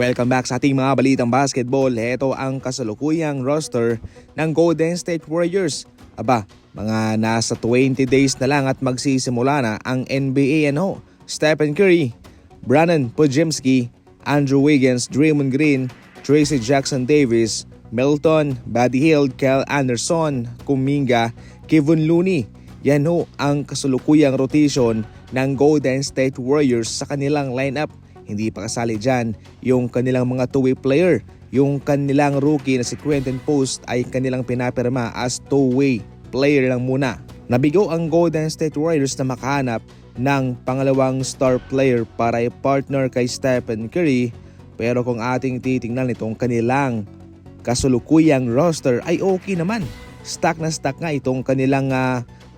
Welcome back sa ating mga balitang basketball. Ito ang kasalukuyang roster ng Golden State Warriors. Mga nasa 20 days na lang at magsisimula na ang NBA Stephen Curry, Brandon Podziemski, Andrew Wiggins, Draymond Green, Tracy Jackson Davis, Melton, Buddy Hield, Kyle Anderson, Kuminga, Kevon Looney. Yan ang kasalukuyang rotation ng Golden State Warriors sa kanilang lineup. Hindi pa kasali dyan yung kanilang mga two-way player. Yung kanilang rookie na si Quentin Post ay kanilang pinapirma as two-way player lang muna. Nabigo ang Golden State Warriors na makahanap ng pangalawang star player para i-partner kay Stephen Curry. Pero kung ating titingnan itong kanilang kasulukuyang roster ay okay naman. Stack na stack nga itong kanilang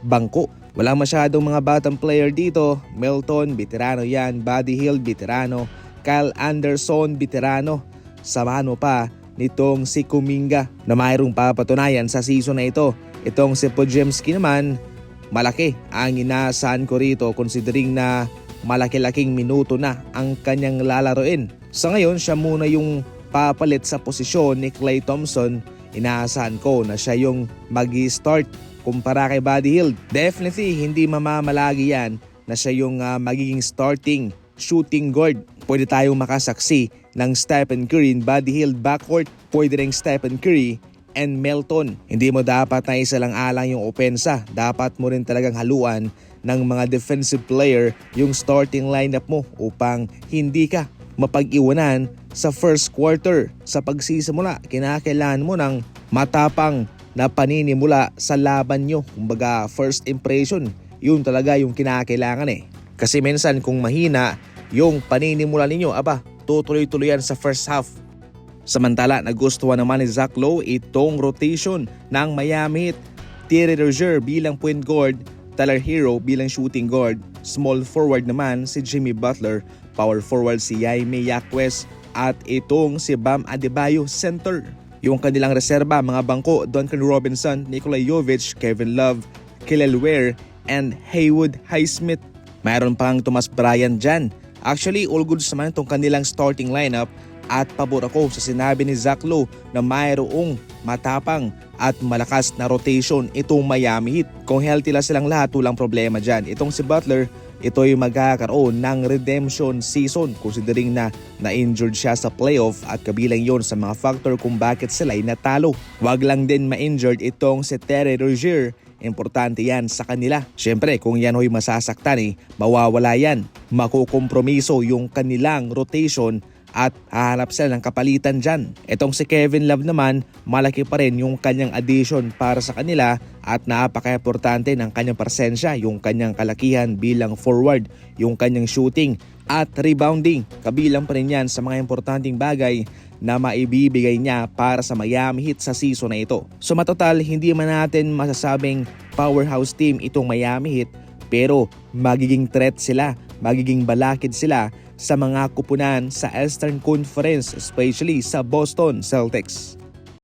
bangko. Walang masyadong mga batang player dito. Melton, veterano yan. Buddy Hield, veterano. Kyle Anderson, veterano. Samahan mo pa nitong si Kuminga na mayroong papatunayan sa season na ito. Itong si Podziemski naman, malaki ang inaasahan ko rito considering na malaki-laking minuto na ang kanyang lalaroin. Sa ngayon, siya muna yung papalit sa posisyon ni Klay Thompson. Inaasahan ko na siya yung mag-i-start kumpara kay Buddy Hield. Definitely hindi mamamalagi yan na siya yung magiging starting shooting guard. Pwede tayong makasaksi ng Stephen Curry and Buddy Hield backcourt. Pwede rin Stephen Curry and Melton. Hindi mo dapat na isa lang alang yung opensa. Dapat mo rin talagang haluan ng mga defensive player yung starting lineup mo upang hindi ka mapag-iwanan sa first quarter. Sa pagsisimula, kinakailangan mo ng matapang na paninimula sa laban nyo. Kumbaga first impression, yun talaga yung kinakailangan Kasi minsan kung mahina yung paninimula ninyo, tutuloy-tuloy yan sa first half. Samantala, nagustuhan naman ni Zach Lowe itong rotation ng Miami Heat. Terry Rozier bilang point guard, Tyler Hero bilang shooting guard, small forward naman si Jimmy Butler, power forward si Jaime Jaquez, at itong si Bam Adebayo center. Yung kanilang reserba, mga bangko, Duncan Robinson, Nikola Jovic, Kevin Love, Kelly Ware, and Haywood Highsmith. Mayroon pang Thomas Bryant dyan. Actually, all goods naman itong kanilang starting lineup at pabor ako sa sinabi ni Zach Lowe na mayroong matapang at malakas na rotation itong Miami Heat. Kung healthy lang silang lahat, walang problema dyan. Itong si Butler, ito'y magkakaroon ng redemption season considering na na-injured siya sa playoff at kabilang yon sa mga factor kung bakit sila'y natalo. Wag lang din ma-injured itong si Terry Rozier. Importante yan sa kanila. Siyempre kung yan ho'y masasaktan mawawala yan. Makukompromiso yung kanilang rotation at hahanap sila ng kapalitan dyan. Itong si Kevin Love naman, malaki pa rin yung kanyang addition para sa kanila at napaka-importante ng kanyang presensya, yung kanyang kalakihan bilang forward, yung kanyang shooting at rebounding. Kabilang pa rin yan sa mga importanteng bagay na maibibigay niya para sa Miami Heat sa season na ito. So matotal, hindi man natin masasabing powerhouse team itong Miami Heat, pero magiging threat sila, magiging balakid sila sa mga kupunan sa Eastern Conference, especially sa Boston Celtics.